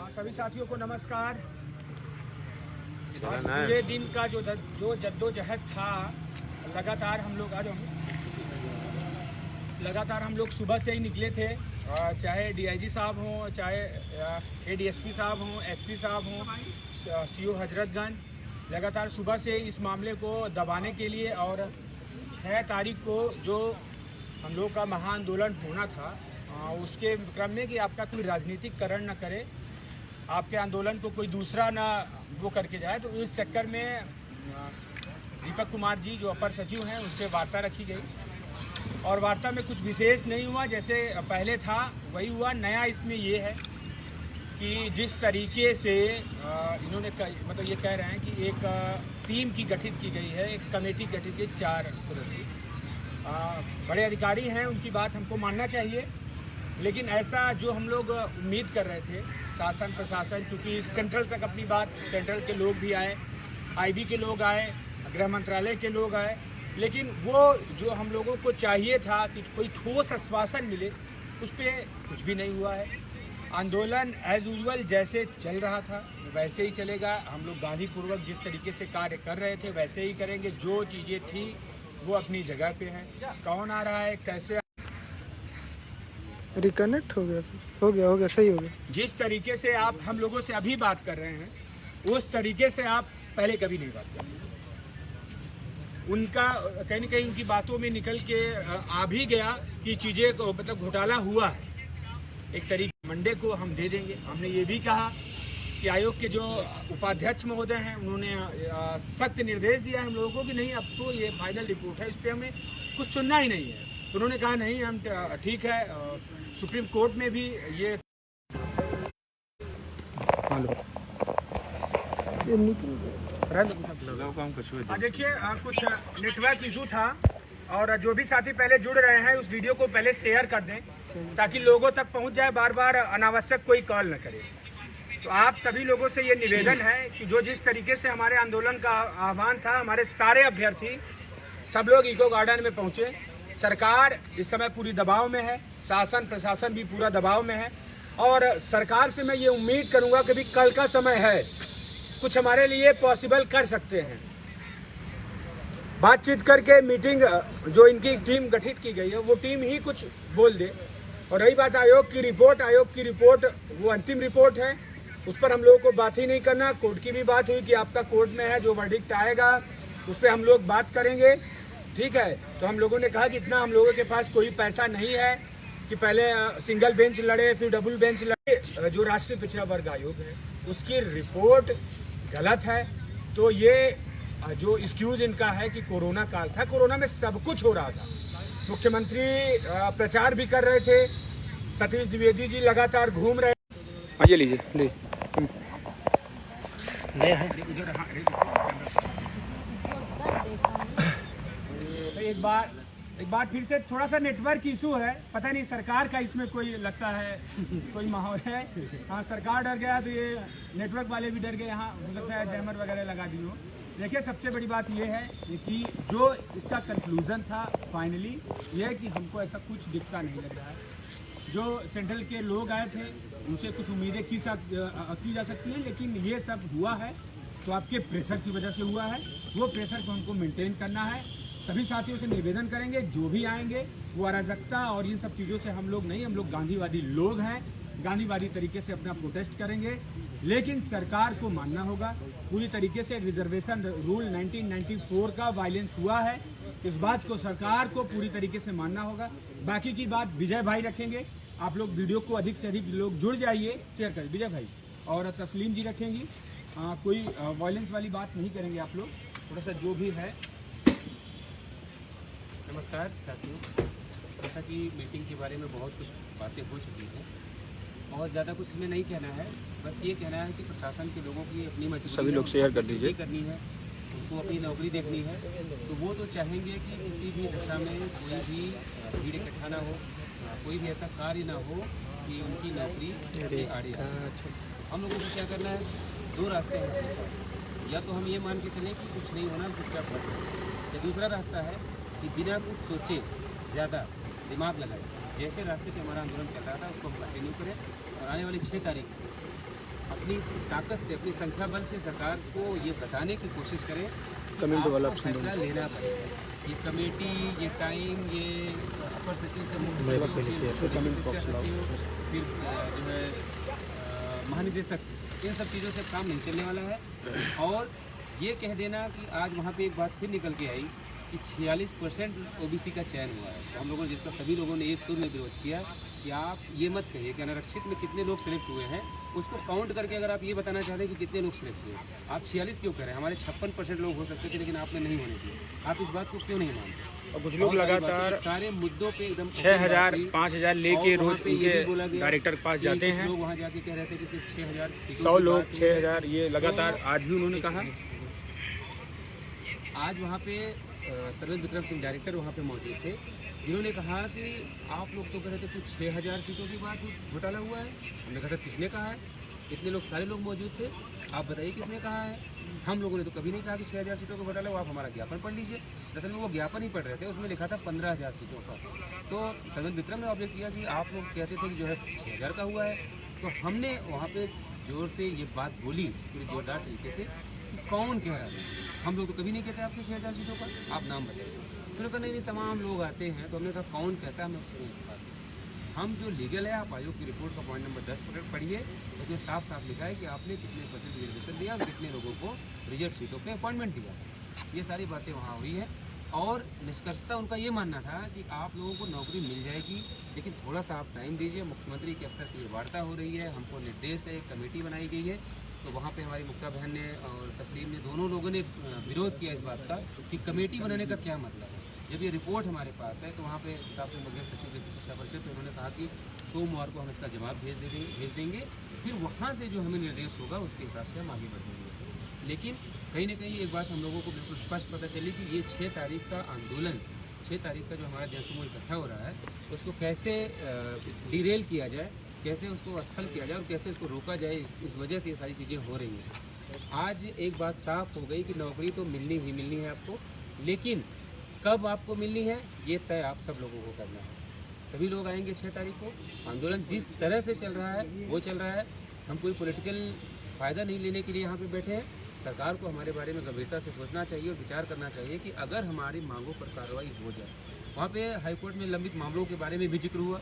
सभी साथियों को नमस्कार। ये दिन का जो जद्दोजहद था, लगातार हम लोग सुबह से ही निकले थे। चाहे डीआईजी साहब हों, चाहे एडीएसपी साहब हों, एसपी साहब हों, सीओ हजरतगंज, लगातार सुबह से इस मामले को दबाने के लिए। और 6 तारीख को जो हम लोग का महाआंदोलन होना था, उसके क्रम में कि आपका कोई राजनीतिकरण न करे, आपके आंदोलन को कोई दूसरा ना वो करके जाए, तो इस चक्कर में दीपक कुमार जी जो अपर सचिव हैं उनसे वार्ता रखी गई। और वार्ता में कुछ विशेष नहीं हुआ, जैसे पहले था वही हुआ। नया इसमें ये है कि जिस तरीके से इन्होंने मतलब ये कह रहे हैं कि एक टीम की गठित की गई है, एक कमेटी गठित की 4 सदस्यीय। बड़े अधिकारी हैं, उनकी बात हमको मानना चाहिए, लेकिन ऐसा जो हम लोग उम्मीद कर रहे थे, शासन प्रशासन, चूँकि सेंट्रल तक अपनी बात, सेंट्रल के लोग भी आए, आईबी के लोग आए, गृह मंत्रालय के लोग आए, लेकिन वो जो हम लोगों को चाहिए था कि कोई ठोस आश्वासन मिले, उस पर कुछ भी नहीं हुआ है। आंदोलन एज यूजुअल जैसे चल रहा था वैसे ही चलेगा। हम लोग गांधीपूर्वक जिस तरीके से कार्य कर रहे थे वैसे ही करेंगे। जो चीज़ें थी वो अपनी जगह पे हैं। कौन आ रहा है, कैसे रिकनेक्ट हो गया, सही हो गया। जिस तरीके से आप हम लोगों से अभी बात कर रहे हैं, उस तरीके से आप पहले कभी नहीं बात करते। उनका कहीं न कहीं उनकी बातों में निकल के आ भी गया कि चीज़ें को मतलब घोटाला हुआ है। एक तरीके मंडे को हम दे देंगे। हमने ये भी कहा कि आयोग के जो उपाध्यक्ष महोदय हैं उन्होंने सख्त निर्देश दिया हम लोगों को कि नहीं, अब तो ये फाइनल रिपोर्ट है, इस पर हमें कुछ सुनना ही नहीं है। उन्होंने कहा नहीं, हम ठीक है। सुप्रीम कोर्ट में भी ये देखिए कुछ नेटवर्क इशू था, और जो भी साथी पहले जुड़ रहे हैं उस वीडियो को पहले शेयर कर दें ताकि लोगों तक पहुंच जाए, बार बार अनावश्यक कोई कॉल न करे। तो आप सभी लोगों से ये निवेदन है कि जो जिस तरीके से हमारे आंदोलन का आह्वान था, हमारे सारे अभ्यर्थी सब लोग इको गार्डन में पहुंचे। सरकार इस समय पूरी दबाव में है, शासन प्रशासन भी पूरा दबाव में है, और सरकार से मैं ये उम्मीद करूंगा कि भी कल का समय है, कुछ हमारे लिए पॉसिबल कर सकते हैं। बातचीत करके मीटिंग जो इनकी टीम गठित की गई है वो टीम ही कुछ बोल दे। और रही बात आयोग की रिपोर्ट वो अंतिम रिपोर्ट है, उस पर हम लोगों को बात ही नहीं करना। कोर्ट की भी बात हुई कि आपका कोर्ट में है, जो वर्डिक्ट आएगा उस पर हम लोग बात करेंगे, ठीक है। तो हम लोगों ने कहा कि इतना हम लोगों के पास कोई पैसा नहीं है कि पहले सिंगल बेंच लड़े फिर डबल बेंच लड़े। जो राष्ट्रीय पिछड़ा वर्ग आयोग है उसकी रिपोर्ट गलत है। तो ये जो एक्सक्यूज इनका है कि कोरोना काल था, कोरोना में सब कुछ हो रहा था। मुख्यमंत्री प्रचार भी कर रहे थे, सतीश द्विवेदी जी लगातार घूम रहे। ये लीजिए एक बार फिर से थोड़ा सा नेटवर्क इशू है, पता नहीं सरकार का इसमें कोई लगता है कोई माहौल है। हाँ, सरकार डर गया तो ये नेटवर्क वाले भी डर गए। यहाँ हो सकता है जैमर वगैरह लगा दी हो। देखिए, सबसे बड़ी बात ये है कि जो इसका कंक्लूज़न था फाइनली ये है कि हमको ऐसा कुछ दिखता नहीं लग रहा है। जो सेंट्रल के लोग आए थे उनसे कुछ उम्मीदें की जा सकती हैं, लेकिन ये सब हुआ है तो आपके प्रेशर की वजह से हुआ है। वो प्रेशर को हमको मेंटेन करना है। सभी साथियों से निवेदन करेंगे, जो भी आएंगे वो अराजकता और इन सब चीज़ों से हम लोग नहीं, हम लोग गांधीवादी लोग हैं, गांधीवादी तरीके से अपना प्रोटेस्ट करेंगे। लेकिन सरकार को मानना होगा पूरी तरीके से रिजर्वेशन रूल 1994 का वायलेंस हुआ है, इस बात को सरकार को पूरी तरीके से मानना होगा। बाकी की बात विजय भाई रखेंगे। आप लोग वीडियो को अधिक से अधिक लोग जुड़ जाइए, शेयर करें। विजय भाई और तस्लीम जी रखेंगी। कोई वायलेंस वाली बात नहीं करेंगे आप लोग, थोड़ा सा जो भी है। नमस्कार साथियों, जैसा कि मीटिंग के बारे में बहुत कुछ बातें हो चुकी हैं, बहुत ज़्यादा कुछ इसमें नहीं कहना है। बस ये कहना है कि प्रशासन के लोगों की अपनी मजबूरी सभी लोग शेयर कर दीजिए करनी है, उनको अपनी नौकरी देखनी है। तो वो तो चाहेंगे कि किसी भी दशा में कोई भी भीड़ इकट्ठा ना हो, कोई भी ऐसा कार्य ना हो कि उनकी नौकरी आड़े। हम लोगों को क्या करना है, 2 रास्ते हैं हमारे पास। या तो हम ये मान के चलें कि कुछ नहीं होना, चुपचाप बैठे, या दूसरा रास्ता है कि बिना कुछ सोचे ज़्यादा दिमाग लगाए जैसे रास्ते पे हमारा आंदोलन चल रहा था उसको हम कंटिन्यू करें। और आने वाली 6 तारीख अपनी ताकत से, अपनी संख्या बल से सरकार को ये बताने की कोशिश करें कि कमेंट वाला आपको ऑप्शन फैसला लेना पड़ेगा। ये कमेटी, ये टाइम, ये अपर सचिव से मुख्य मेरे सचिव, पहले से फिर आपको कमेंट शिक्षा बॉक्स लाओ। सचिव, फिर जो है महानिदेशक, इन सब चीज़ों से काम नहीं चलने वाला है। और ये कह देना कि आज वहाँ पे एक बात फिर निकल के आई कि 46% ओबीसी का चयन हुआ है, तो हम लोगों ने, जिसका सभी लोगों ने एक सुर में विरोध किया कि आप ये मत कहिए कि अनारक्षित में कितने लोग सिलेक्ट हुए हैं, उसको काउंट करके अगर आप ये बताना चाहते हैं कि कितने लोग सिलेक्ट हुए, आप 46 क्यों कह रहे हैं? हमारे 56% लोग हो सकते थे, लेकिन आपने नहीं होने दिए। आप इस बात को क्यों नहीं मानते? और कुछ लोग बहुत सारी लगातार बातें, सारे मुद्दों पे एकदम 6,000 5,000 लेके और वहाँ रोज पे ये भी बोला उनके गया डायरेक्टर के पास कि जाते कुछ हैं। लोग वहाँ जाके कह रहे थे कि सिर्फ 6,000 सीटों 100 की लोग बात हुई है। 6,000 ये लगातार आज भी उन्होंने कहा। आज वहाँ पे सर्वेद विक्रम सिंह डायरेक्टर वहाँ पे मौजूद थे, जिन्होंने कहा कि आप लोग तो कह रहे थे कुछ 6,000 सीटों की बात घोटाला हुआ है। हमने कहा सर किसने कहा है? इतने लोग, सारे लोग मौजूद थे, आप बताइए किसने कहा है? हम लोगों ने तो कभी नहीं कहा कि 6,000 सीटों का घोटाला हो। आप हमारा ज्ञापन पढ़ लीजिए। दरअसल में वो ज्ञापन ही पढ़ रहे थे, उसमें लिखा था 15,000 सीटों का। तो सर्वेद विक्रम ने ऑब्जेक्ट किया कि आप लोग कहते थे कि जो है 6,000 का हुआ है। तो हमने वहाँ पे जोर से ये बात बोली पूरी जोरदार तरीके से कि कौन कह रहा है? हम लोग तो कभी नहीं कहते आपसे 6,000 सीटों का, आप नाम बताइए। फिर कहा नहीं तमाम लोग आते हैं। तो हमने कहा कौन कहता है, हमें उससे नहीं पता। हम जो लीगल है, आप आयोग की रिपोर्ट का पॉइंट नंबर 10 पढ़िए, उसमें साफ साफ लिखा है कि आपने कितने % रिजर्वेशन दिया और कितने लोगों को रिजर्व सीटों पे अपॉइंटमेंट दिया। ये सारी बातें वहाँ हुई है और निष्कर्षता उनका ये मानना था कि आप लोगों को नौकरी मिल जाएगी, लेकिन थोड़ा सा आप टाइम दीजिए। मुख्यमंत्री के स्तर की वार्ता हो रही है, हमको निर्देश है, कमेटी बनाई गई है। तो वहाँ पे हमारी मुक्ता बहन ने और तस्लीम ने, दोनों लोगों ने विरोध किया इस बात का कि कमेटी बनाने का क्या मतलब है। जब ये रिपोर्ट हमारे पास है तो वहाँ पे किताब से मुख्य सचिव जैसे शिक्षा परिषद, तो उन्होंने कहा कि सोमवार को हम इसका जवाब भेज देंगे, फिर वहाँ से जो हमें निर्देश होगा उसके हिसाब से हम आगे बढ़ेंगे। लेकिन कहीं ना कहीं एक बात हम लोगों को बिल्कुल स्पष्ट पता चली कि ये 6 तारीख का आंदोलन, 6 तारीख का जो हमारा जनसमूह इकट्ठा हो रहा है, उसको कैसे डिरेल किया जाए, कैसे उसको असफल किया जाए और कैसे उसको रोका जाए। इस वजह से ये सारी चीज़ें हो रही हैं। आज एक बात साफ हो गई कि नौकरी तो मिलनी ही मिलनी है आपको, लेकिन कब आपको मिलनी है ये तय आप सब लोगों को करना है। सभी लोग आएंगे 6 तारीख को। आंदोलन जिस तरह से चल रहा है वो चल रहा है। हम कोई पॉलिटिकल फ़ायदा नहीं लेने के लिए यहाँ पे बैठे हैं। सरकार को हमारे बारे में गंभीरता से सोचना चाहिए और विचार करना चाहिए कि अगर हमारी मांगों पर कार्रवाई हो जाए। वहाँ पे हाईकोर्ट में लंबित मामलों के बारे में भी जिक्र हुआ,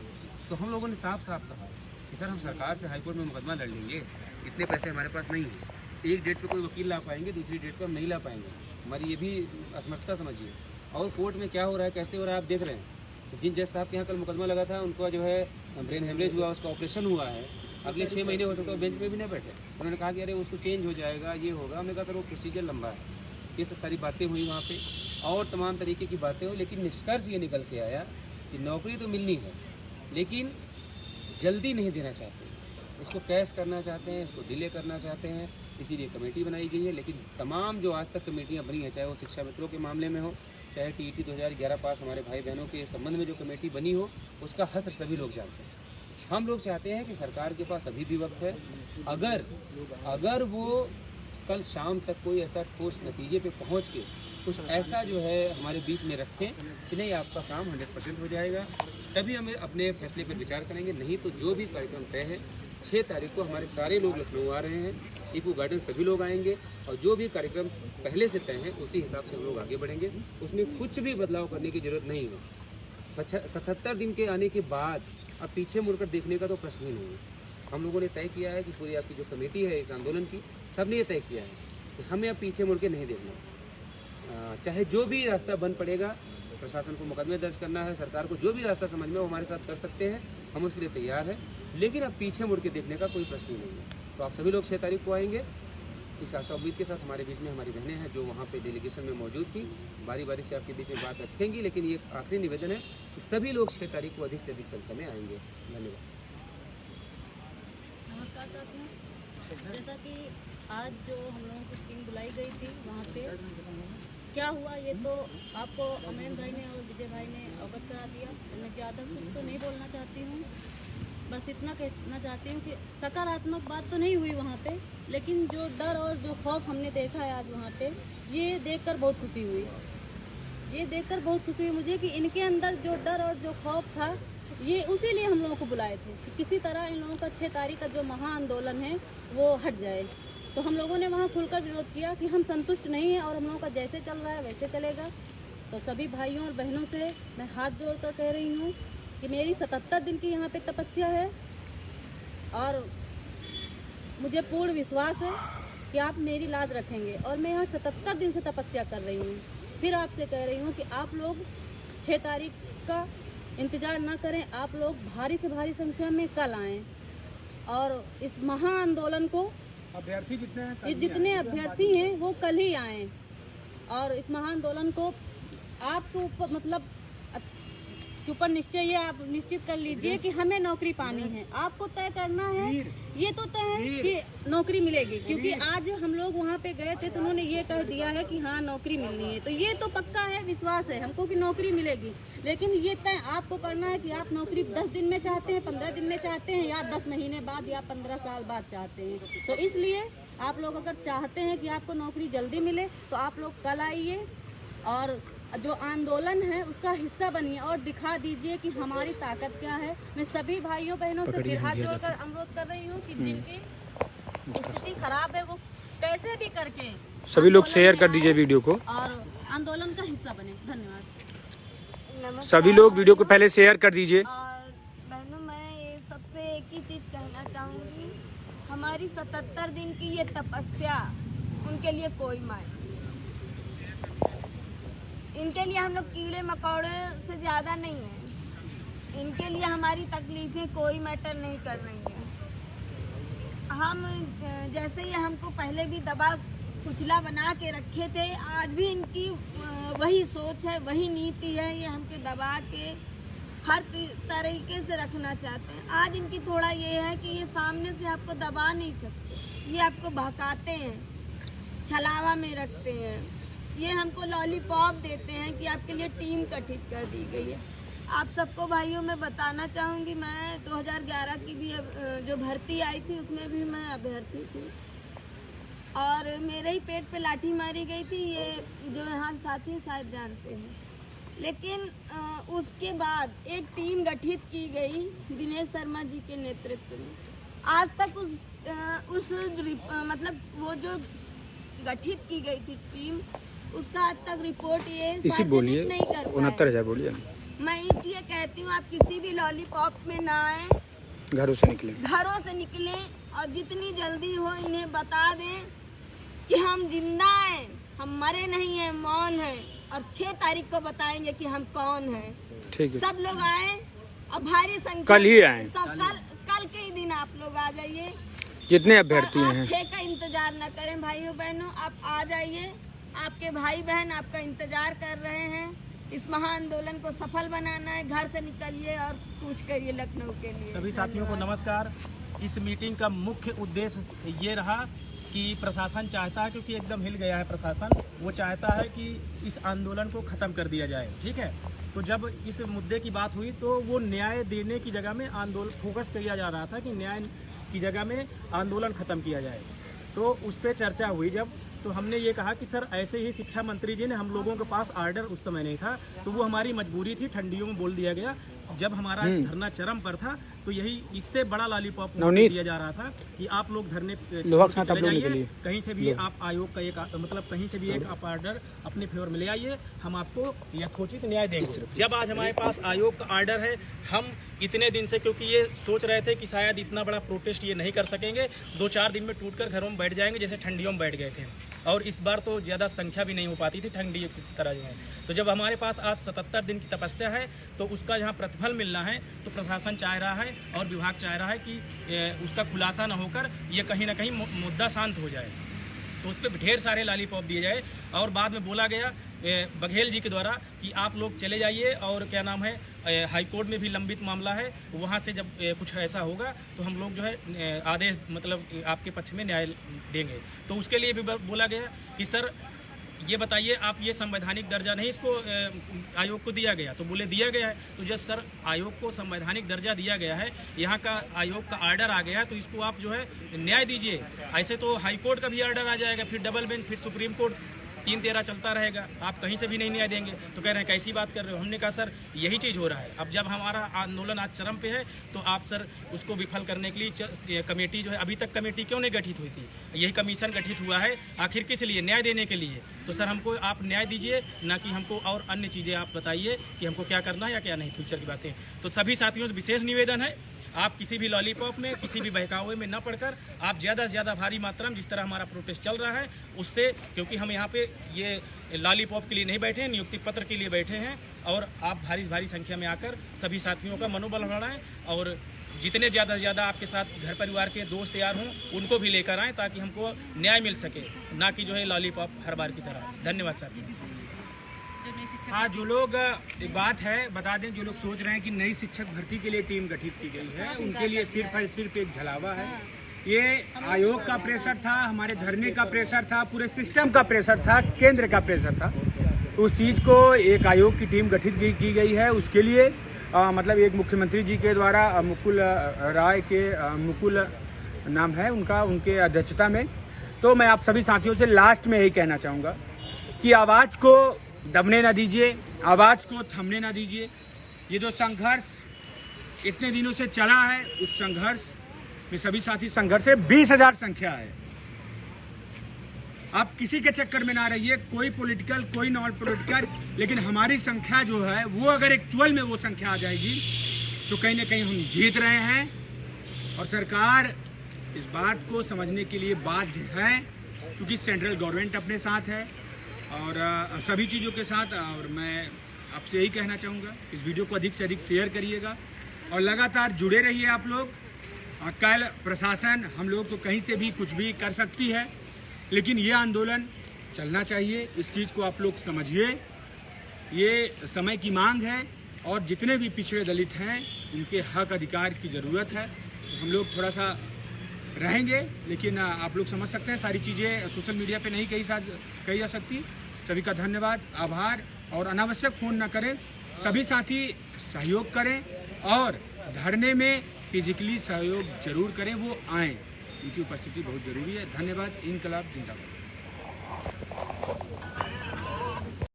तो हम लोगों ने साफ साफ कहा कि सर हम सरकार से हाईकोर्ट में मुकदमा लड़ लेंगे, इतने पैसे हमारे पास नहीं हैं। एक डेट पे कोई वकील ला पाएंगे, दूसरी डेट पे हम नहीं ला पाएंगे। हमारी ये भी असमर्थता समझिए। और कोर्ट में क्या हो रहा है, कैसे हो रहा है, आप देख रहे हैं। जिन जज साहब के यहाँ कल मुकदमा लगा था, उनका जो है ब्रेन हेमरेज हुआ, उसका ऑपरेशन हुआ है, अगले 6 महीने हो सकता है बेंच पे भी नहीं बैठे। उन्होंने कहा कि अरे उसको चेंज हो जाएगा, ये होगा। हमने कहा सर वो प्रोसीजर लंबा है। ये सब सारी बातें हुई वहाँ पे और तमाम तरीके की बातें हुई, लेकिन निष्कर्ष ये निकल के आया कि नौकरी तो मिलनी है, लेकिन जल्दी नहीं देना चाहते, इसको कैश करना चाहते हैं, इसको डिले करना चाहते हैं। इसीलिए कमेटी बनाई गई है। लेकिन तमाम जो आज तक कमेटियाँ बनी हैं, चाहे वो शिक्षा मित्रों के मामले में हो, चाहे टीईटी 2011 पास हमारे भाई बहनों के संबंध में जो कमेटी बनी हो, उसका हश्र सभी लोग जानते हैं। हम लोग चाहते हैं कि सरकार के पास अभी भी वक्त है। अगर वो कल शाम तक कोई ऐसा ठोस नतीजे पे पहुंच के कुछ ऐसा जो है हमारे बीच में रखें कि नहीं आपका काम 100% हो जाएगा, तभी हम अपने फैसले पर विचार करेंगे। नहीं तो जो भी कार्यक्रम तय है, 6 तारीख को हमारे सारे लोग लखनऊ आ रहे हैं, इको गार्डन सभी लोग आएंगे और जो भी कार्यक्रम पहले से तय है उसी हिसाब से हम लोग आगे बढ़ेंगे। उसमें कुछ भी बदलाव करने की जरूरत नहीं है। 77 दिन के आने के बाद अब पीछे मुड़कर देखने का तो प्रश्न ही नहीं है। हम लोगों ने तय किया है कि पूरी आपकी जो कमेटी है इस आंदोलन की, सब ने ये तय किया है कि हमें अब पीछे मुड़ के नहीं देखना। चाहे जो भी रास्ता बन पड़ेगा, प्रशासन को मुकदमे दर्ज करना है, सरकार को जो भी रास्ता समझ में वो हमारे साथ कर सकते हैं, हम उसके लिए तैयार हैं। लेकिन अब पीछे मुड़ के देखने का कोई प्रश्न ही नहीं है। तो आप सभी लोग 6 तारीख को आएंगे। इस आशा उम्मीद के साथ हमारे बीच में हमारी बहनें हैं जो वहाँ पे डेलीगेशन में मौजूद थी, बारी बारी से आपके बीच में बात रखेंगी। लेकिन ये आखिरी निवेदन है कि सभी लोग 6 तारीख को अधिक से अधिक संख्या में आएंगे। धन्यवाद। नमस्कार साथियों, जैसा कि आज जो हम लोगों की स्कीम बुलाई गई थी, वहाँ पे क्या हुआ ये तो आपको अमरेंद्र भाई ने और विजय भाई ने अवगत करा दिया। मैं ज़्यादा कुछ तो नहीं बोलना चाहती हूँ, बस इतना कहना चाहती हूँ कि सकारात्मक बात तो नहीं हुई वहाँ पे, लेकिन जो डर और जो खौफ हमने देखा है आज वहाँ पे, ये देखकर बहुत खुशी हुई। ये देखकर बहुत खुशी हुई मुझे कि इनके अंदर जो डर और जो खौफ था, ये उसी लिए हम लोगों को बुलाए थे कि किसी तरह इन लोगों का 6 तारीख का जो महा आंदोलन है वो हट जाए। तो हम लोगों ने वहाँ खुलकर विरोध किया कि हम संतुष्ट नहीं हैं और हम लोगों का जैसे चल रहा है वैसे चलेगा। तो सभी भाइयों और बहनों से मैं हाथ जोड़कर कह रही हूँ कि मेरी 77 दिन की यहाँ पे तपस्या है और मुझे पूर्ण विश्वास है कि आप मेरी लाज रखेंगे। और मैं यहाँ 77 दिन से तपस्या कर रही हूँ। फिर आपसे कह रही हूँ कि आप लोग 6 तारीख का इंतज़ार ना करें, आप लोग भारी से भारी संख्या में कल आएँ और इस महा आंदोलन को अभ्यर्थी जितने हैं ये जितने अभ्यर्थी हैं वो कल ही आएँ और इस महा आंदोलन को आपको ऊपर मतलब के ऊपर निश्चय ये आप निश्चित कर लीजिए कि हमें नौकरी पानी है। आपको तय करना है, ये तो तय है कि नौकरी मिलेगी, क्योंकि आज हम लोग वहाँ पे गए थे तो उन्होंने ये कह दिया है कि हाँ नौकरी मिलनी है। तो ये तो पक्का है, विश्वास है हमको कि नौकरी मिलेगी। लेकिन ये तय आपको करना है कि आप नौकरी 10 दिन में चाहते हैं, 15 दिन में चाहते हैं, या 10 महीने बाद या 15 साल बाद चाहते हैं। तो इसलिए आप लोग अगर चाहते हैं कि आपको नौकरी जल्दी मिले तो आप लोग कल आइए और जो आंदोलन है उसका हिस्सा बनिए और दिखा दीजिए कि हमारी ताकत क्या है। मैं सभी भाइयों बहनों से फिर हाथ जोड़कर अनुरोध कर रही हूँ कि जिनकी स्थिति खराब है वो कैसे भी करके सभी लोग शेयर कर दीजिए वीडियो को और आंदोलन का हिस्सा बने। धन्यवाद। सभी लोग वीडियो को पहले शेयर कर दीजिए। और बहनों मैं ये सबसे एक ही चीज़ कहना चाहूँगी, हमारी 77 दिन की ये तपस्या उनके लिए कोई मायने, इनके लिए हम लोग कीड़े मकोड़े से ज़्यादा नहीं हैं। इनके लिए हमारी तकलीफ़ें कोई मैटर नहीं कर रही हैं। हम जैसे ही हमको पहले भी दबा कुचला बना के रखे थे, आज भी इनकी वही सोच है, वही नीति है। ये हमको दबा के हर तरीके से रखना चाहते हैं। आज इनकी थोड़ा ये है कि ये सामने से आपको दबा नहीं सकते, ये आपको बहकाते हैं, छलावा में रखते हैं। ये हमको लॉलीपॉप देते हैं कि आपके लिए टीम गठित कर दी गई है। आप सबको भाइयों मैं बताना चाहूँगी, मैं 2011 की भी जो भर्ती आई थी उसमें भी मैं अभ्यर्थी थी और मेरे ही पेट पे लाठी मारी गई थी। ये जो यहाँ साथी शायद जानते हैं। लेकिन उसके बाद एक टीम गठित की गई दिनेश शर्मा जी के नेतृत्व में। आज तक उस मतलब वो जो गठित की गई थी टीम, उसका आज तक रिपोर्ट ये सार्वजनिक नहीं कर पाए। 69,000 बोलिए। मैं इसलिए कहती हूँ आप किसी भी लॉलीपॉप में ना आए, घरों से निकलें और जितनी जल्दी हो इन्हें बता दें कि हम जिंदा हैं, हम मरे नहीं हैं, मौन हैं। और 6 तारीख को बताएंगे कि हम कौन हैं। ठीक है, सब लोग आए और भारी संख्या कल ही आए। कल के ही दिन आप लोग आ जाइए। जितने अभ्यर्थी हैं 6 का इंतजार न करें भाइयों बहनों, आप आ जाइए। आपके भाई बहन आपका इंतजार कर रहे हैं। इस महा आंदोलन को सफल बनाना है। घर से निकलिए और कूच करिए लखनऊ के लिए। सभी साथियों को नमस्कार। इस मीटिंग का मुख्य उद्देश्य ये रहा कि प्रशासन चाहता है, क्योंकि एकदम हिल गया है प्रशासन, वो चाहता है कि इस आंदोलन को ख़त्म कर दिया जाए। ठीक है, तो जब इस मुद्दे की बात हुई तो वो न्याय देने की जगह में आंदोलन फोकस किया जा रहा था कि न्याय की जगह में आंदोलन ख़त्म किया जाए। तो उस पर चर्चा हुई जब, तो हमने ये कहा कि सर ऐसे ही शिक्षा मंत्री जी ने, हम लोगों के पास आर्डर उस समय नहीं था, तो वो हमारी मजबूरी थी, ठंडियों में बोल दिया गया। जब हमारा धरना चरम पर था तो यही इससे बड़ा लॉलीपॉप दिया जा रहा था कि आप लोग धरने चले जाइए, कहीं से भी आप आयोग का एक मतलब कहीं से भी एक आप आर्डर अपने फेवर में ले आइए, हम आपको यथोचित न्याय देंगे। जब आज हमारे पास आयोग का आर्डर है, हम इतने दिन से, क्योंकि ये सोच रहे थे कि शायद इतना बड़ा प्रोटेस्ट ये नहीं कर सकेंगे, 2-4 दिन में टूटकर घरों में बैठ जाएंगे जैसे ठंडियों में बैठ गए थे। और इस बार तो ज़्यादा संख्या भी नहीं हो पाती थी ठंडी की तरह जो है। तो जब हमारे पास आज 77 दिन की तपस्या है तो उसका जहाँ प्रतिफल मिलना है, तो प्रशासन चाह रहा है और विभाग चाह रहा है कि उसका खुलासा न होकर ये कहीं ना कहीं मुद्दा शांत हो जाए। तो उस पर ढेर सारे लॉलीपॉप दिए जाए। और बाद में बोला गया बघेल जी के द्वारा कि आप लोग चले जाइए और क्या नाम है, हाई कोर्ट में भी लंबित मामला है, वहाँ से जब कुछ ऐसा होगा तो हम लोग जो है आदेश मतलब आपके पक्ष में न्याय देंगे। तो उसके लिए भी बोला गया कि सर ये बताइए, आप ये संवैधानिक दर्जा नहीं इसको आयोग को दिया गया? तो बोले दिया गया है। तो जब सर आयोग को संवैधानिक दर्जा दिया गया है, यहाँ का आयोग का आर्डर आ गया है, तो इसको आप जो है न्याय दीजिए। ऐसे तो हाई कोर्ट का भी आर्डर आ जाएगा, फिर डबल बेंच, फिर सुप्रीम कोर्ट, 3-13 चलता रहेगा, आप कहीं से भी नहीं न्याय देंगे। तो कह रहे हैं कैसी बात कर रहे हो। हमने कहा सर यही चीज़ हो रहा है। अब जब हमारा आंदोलन आज चरम पे है तो आप सर उसको विफल करने के लिए कमेटी जो है, अभी तक कमेटी क्यों नहीं गठित हुई थी, यही कमीशन गठित हुआ है आखिर किस लिए, न्याय देने के लिए। तो सर हमको आप न्याय दीजिए, ना कि हमको और अन्य चीज़ें आप बताइए कि हमको क्या करना है या क्या नहीं, फ्यूचर की बातें। तो सभी साथियों से विशेष निवेदन है, आप किसी भी लॉलीपॉप में, किसी भी बहकावे में न पड़कर आप ज़्यादा से ज़्यादा भारी मात्रा में, जिस तरह हमारा प्रोटेस्ट चल रहा है उससे, क्योंकि हम यहाँ पे ये लॉलीपॉप के लिए नहीं बैठे हैं, नियुक्ति पत्र के लिए बैठे हैं। और आप भारी संख्या में आकर सभी साथियों का मनोबल बढ़ाएं और जितने ज़्यादा से ज़्यादा आपके साथ घर परिवार के दोस्त यार हों उनको भी लेकर आएँ, ताकि हमको न्याय मिल सके, ना कि जो है लॉलीपॉप हर बार की तरह। धन्यवाद साथियों। हाँ, जो लोग, एक बात है बता दें, जो लोग सोच रहे हैं कि नई शिक्षक भर्ती के लिए टीम गठित की गई है, उनके लिए सिर्फ एक झलावा है। ये आयोग का प्रेशर था, हमारे धरने का प्रेशर था, पूरे सिस्टम का प्रेशर था, केंद्र का प्रेशर था। उस चीज़ को एक आयोग की टीम गठित की गई है। उसके लिए मतलब एक मुख्यमंत्री जी के द्वारा मुकुल राय के, मुकुल नाम है उनका, उनके अध्यक्षता में। तो मैं आप सभी साथियों से लास्ट में यही कहना चाहूँगा कि आवाज़ को दबने ना दीजिए, आवाज़ को थमने ना दीजिए। ये जो संघर्ष इतने दिनों से चला है, उस संघर्ष में सभी साथी संघर्ष से 20,000 संख्या है। आप किसी के चक्कर में ना रहिए, कोई पॉलिटिकल, कोई नॉन पॉलिटिकल, लेकिन हमारी संख्या जो है वो अगर एक्चुअल में वो संख्या आ जाएगी तो कहीं ना कहीं हम जीत रहे हैं। और सरकार इस बात को समझने के लिए बाध्य है, क्योंकि सेंट्रल गवर्नमेंट अपने साथ है और सभी चीज़ों के साथ। और मैं आपसे यही कहना चाहूँगा, इस वीडियो को अधिक से अधिक शेयर करिएगा और लगातार जुड़े रहिए आप लोग। कल प्रशासन हम लोग को कहीं से भी कुछ भी कर सकती है, लेकिन ये आंदोलन चलना चाहिए। इस चीज़ को आप लोग समझिए, ये समय की मांग है और जितने भी पिछड़े दलित हैं उनके हक अधिकार की ज़रूरत है। तो हम लोग थोड़ा सा रहेंगे, लेकिन आप लोग समझ सकते हैं सारी चीज़ें सोशल मीडिया पे नहीं कही जा सकती। सभी का धन्यवाद, आभार। और अनावश्यक फ़ोन न करें, सभी साथी सहयोग करें और धरने में फिजिकली सहयोग जरूर करें, वो आएँ, उनकी उपस्थिति बहुत ज़रूरी है। धन्यवाद। इनकलाब जिंदाबाद।